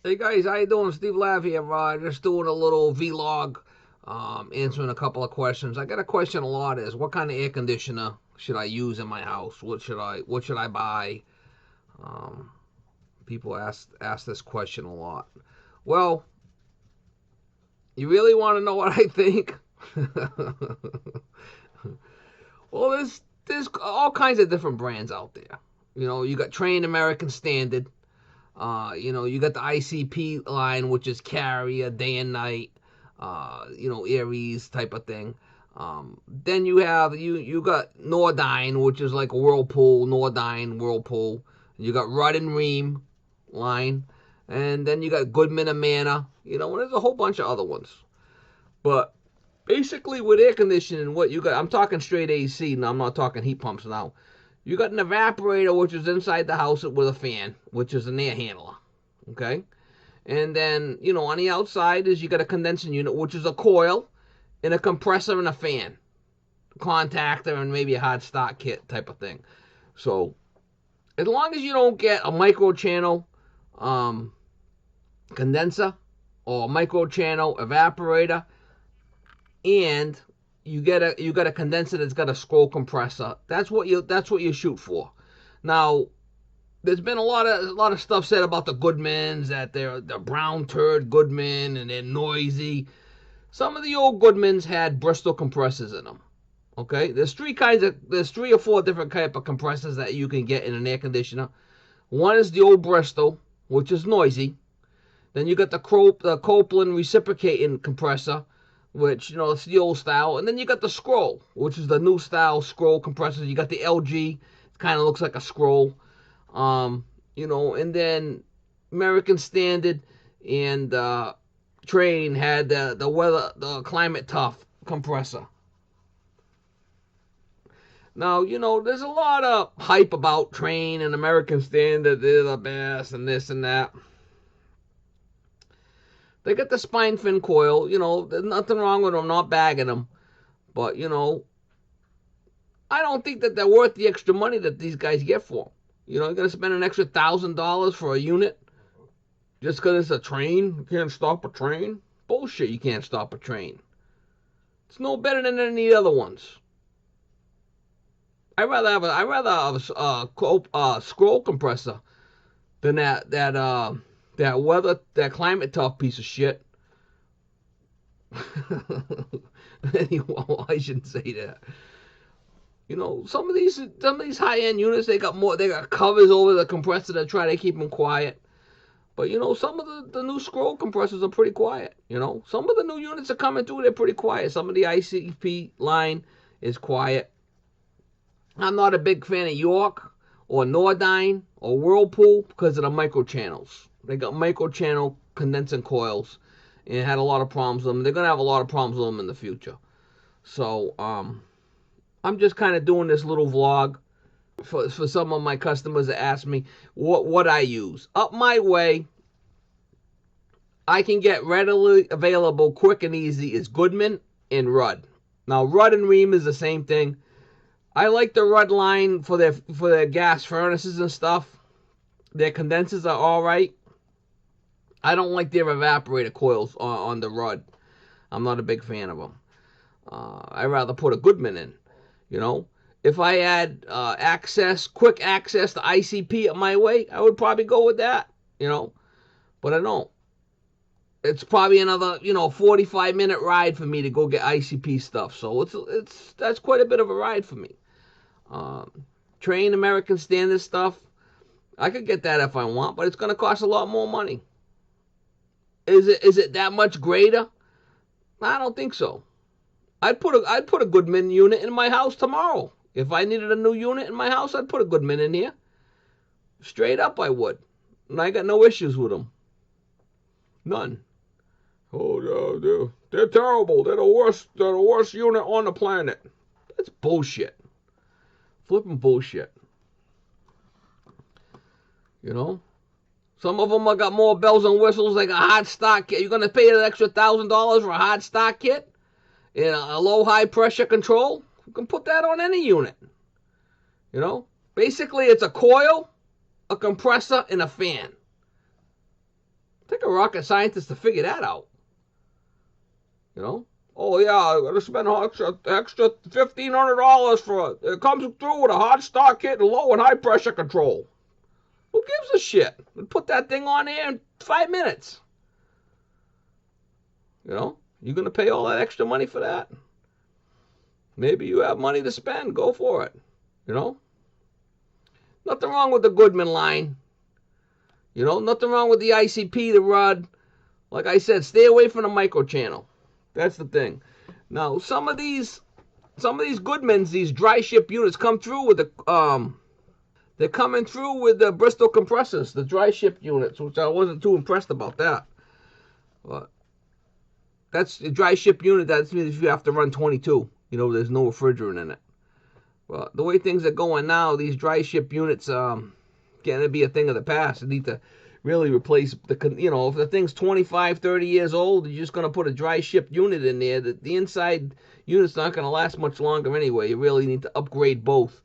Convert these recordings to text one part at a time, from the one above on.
Hey guys, how you doing? Steve Lav here. Just doing a little vlog, answering a couple of questions. I got a question a lot: is what kind of air conditioner should I use in my house? What should I buy? Um, People ask this question a lot. Well, you really want to know what I think? Well, there's all kinds of different brands out there. You got Train American Standard. You got the ICP line, which is carrier, day and night, Aries type of thing. Then you got Nordine, which is like a Whirlpool, Nordine, Whirlpool. You got Rudd and Ream line, and then you got Goodman and Manor. And there's a whole bunch of other ones. But basically, with air conditioning, what you got, I'm talking straight AC, and I'm not talking heat pumps now. You got an evaporator, which is inside the house with a fan, which is an air handler. Okay? And then, on the outside is you got a condensing unit, which is a coil, and a compressor and a fan, contactor, and maybe a hot start kit type of thing. So, as long as you don't get a micro channel um, condenser or a micro channel evaporator, and you got a condenser that's got a scroll compressor, that's what you shoot for. Now, there's been a lot of stuff said about the Goodmans, that they're the brown turd Goodman and they're noisy. Some of the old Goodmans had Bristol compressors in them. Okay, there's three or four different type of compressors that you can get in an air conditioner. One is the old Bristol, which is noisy. Then you got the Copeland reciprocating compressor, which it's the old style. And then you got the scroll, which is the new style scroll compressor. You got the LG, it kind of looks like a scroll. And then American Standard and Train had the climate tough compressor. Now, there's a lot of hype about Train and American Standard. They're the best and this and that. They got the spine fin coil. There's nothing wrong with them, not bagging them. But, I don't think that they're worth the extra money that these guys get for them. You're going to spend an extra $1,000 for a unit just because it's a train. You can't stop a train? Bullshit, you can't stop a train. It's no better than any other ones. I'd rather have a scroll compressor than that climate tough piece of shit. Anyway, I shouldn't say that. Some of these high end units, they got covers over the compressor to try to keep them quiet. But some of the new scroll compressors are pretty quiet. Some of the new units are coming through, they're pretty quiet. Some of the ICP line is quiet. I'm not a big fan of York or Nordine or Whirlpool because of the micro channels. They got micro channel condensing coils and had a lot of problems with them. They're gonna have a lot of problems with them in the future. So I'm just kind of doing this little vlog for some of my customers that ask me what I use. Up my way, I can get readily available, quick and easy, is Goodman and Rudd. Now Rudd and Ream is the same thing. I like the Rudd line for their gas furnaces and stuff. Their condensers are all right. I don't like their evaporator coils on the Rudd. I'm not a big fan of them. I'd rather put a Goodman in. You know, if I had quick access to ICP at my way, I would probably go with that. But I don't. It's probably another 45-minute ride for me to go get ICP stuff. So that's quite a bit of a ride for me. Train American Standard stuff, I could get that if I want, but it's going to cost a lot more money. Is it that much greater? I don't think so. I'd put a Goodman unit in my house tomorrow. If I needed a new unit in my house, I'd put a Goodman in here. Straight up, I would. And I got no issues with them. None. Oh, they're terrible. They're the worst. They're the worst unit on the planet. That's bullshit. Flipping bullshit. Some of them have got more bells and whistles, like a hot stock kit. You're gonna pay an extra $1,000 for a hot stock kit and a low high pressure control. You can put that on any unit. Basically it's a coil, a compressor, and a fan. Take a rocket scientist to figure that out. You know? Oh yeah, I gotta spend extra $1,500 for it. It comes through with a hot start kit and low and high pressure control. Who gives a shit? Put that thing on there in 5 minutes. You know? You gonna pay all that extra money for that? Maybe you have money to spend. Go for it. You know? Nothing wrong with the Goodman line. You know, nothing wrong with the ICP, the rod. Like I said, stay away from the micro channel. That's the thing. Now, some of these Goodmans, these dry ship units come through with the they're coming through with the Bristol compressors, the dry ship units, which I wasn't too impressed about that. But that's a dry ship unit. That means if you have to run 22, you know, there's no refrigerant in it. Well, the way things are going now, these dry ship units going to be a thing of the past. They need to really replace the, you know, if the thing's 25, 30 years old, you're just going to put a dry ship unit in there. The inside unit's not going to last much longer anyway. You really need to upgrade both,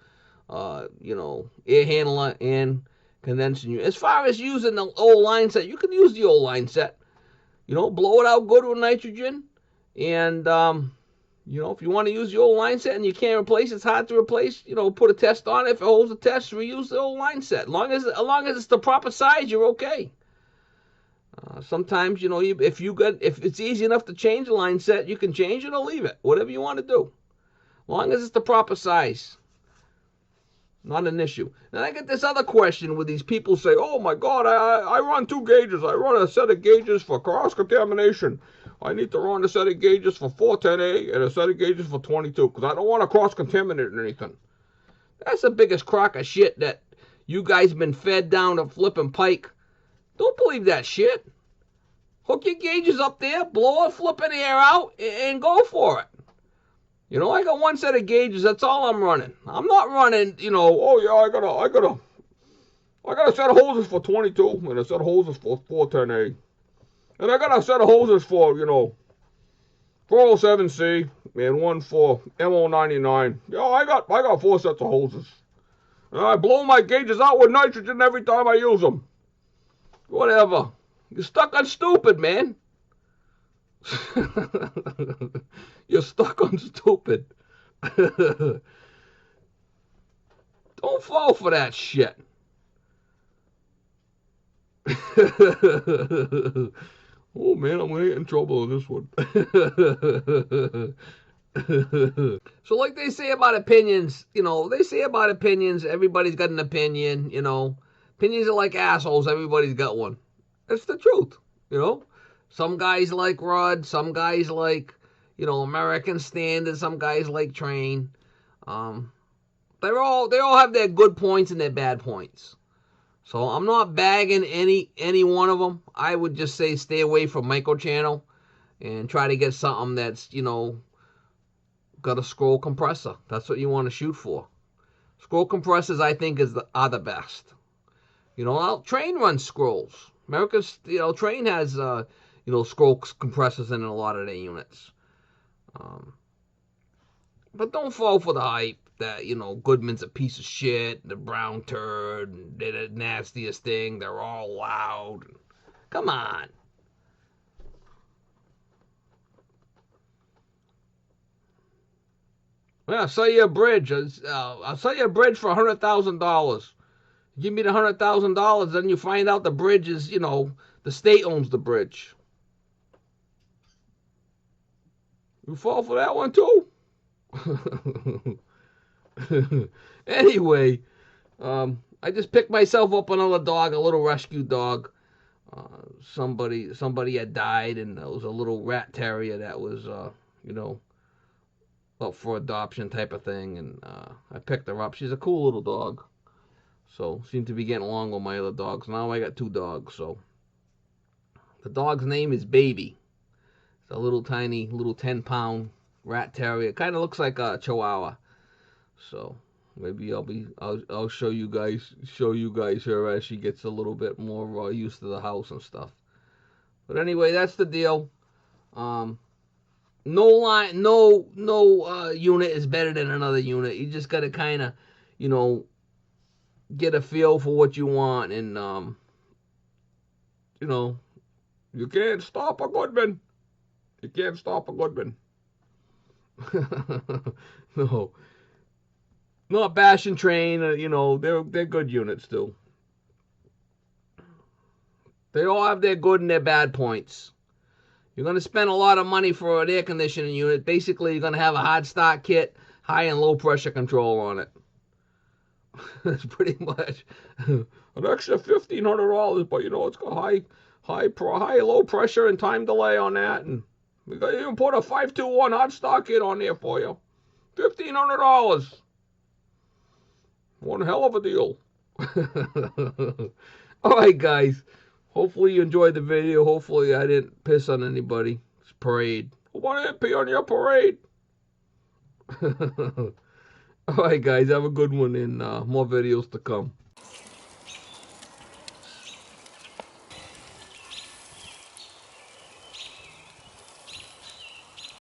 you know, air handler and condensing unit. As far as using the old line set, you can use the old line set. You know, blow it out good with nitrogen. And, you know, if you want to use the old line set and you can't replace it, it's hard to replace, you know, put a test on it. If it holds a test, reuse the old line set. As long as it's the proper size, you're okay. Sometimes, you know, if it's easy enough to change the line set, you can change it or leave it. Whatever you want to do. As long as it's the proper size. Not an issue. Then I get this other question where these people say, oh my God, I run 2 gauges. I run a set of gauges for cross-contamination. I need to run a set of gauges for 410A and a set of gauges for 22 because I don't want to cross-contaminate anything. That's the biggest crock of shit that you guys been fed down a flipping pike. Don't believe that shit. Hook your gauges up there, blow a flipping air out, and go for it. You know, I got one set of gauges. That's all I'm running. I'm not running, you know, oh yeah, I got a set of hoses for 22 and a set of hoses for 410A. And I got a set of hoses for, you know, 407C and one for MO99. Yeah, I got 4 sets of hoses. And I blow my gauges out with nitrogen every time I use them. Whatever. You're stuck on stupid, man. You're stuck on stupid. Don't fall for that shit. Oh man, I'm gonna get in trouble with this one. So like they say about opinions, you know, everybody's got an opinion, you know. Opinions are like assholes, everybody's got one. That's the truth, you know. Some guys like Rudd, some guys like, you know, American Standard, some guys like Train. They all have their good points and their bad points. So I'm not bagging any one of them. I would just say stay away from microchannel and try to get something that's, you know, got a scroll compressor. That's what you want to shoot for. Scroll compressors, I think, are the best. You know, Train runs scrolls. America's, you know, Train has, you know, scroll compressors in a lot of their units. But don't fall for the hype that, you know, Goodman's a piece of shit, the brown turd, and they're the nastiest thing, they're all loud. Come on. Well, I'll sell you a bridge. I'll sell you a bridge for $100,000. Give me the $100,000, then you find out the bridge is, you know, the state owns the bridge. You fall for that one too? Anyway, I just picked myself up another dog, a little rescue dog. Somebody had died, and it was a little rat terrier that was, you know, up for adoption type of thing, and I picked her up. She's a cool little dog. So, seemed to be getting along with my other dogs. Now I got 2 dogs, so. The dog's name is Baby. It's a little tiny, 10-pound rat terrier. It kind of looks like a Chihuahua. So, maybe I'll show you guys her as she gets a little bit more used to the house and stuff. But anyway, that's the deal. No unit is better than another unit. You just gotta kind of, you know, get a feel for what you want, and you know, You can't stop a good man. You can't stop a good man. No. Not Bash and Train, you know, they're good units too. They all have their good and their bad points. You're going to spend a lot of money for an air conditioning unit. Basically, you're going to have a hot start kit, high and low pressure control on it. That's pretty much an extra $1,500, but you know it's got high, low pressure and time delay on that, and we got even put a 521 hot start kit on there for you. $1,500. One hell of a deal. All right, guys. Hopefully you enjoyed the video. Hopefully I didn't piss on anybody. It's parade. Hope I didn't pee on your parade. All right, guys. Have a good one, and more videos to come.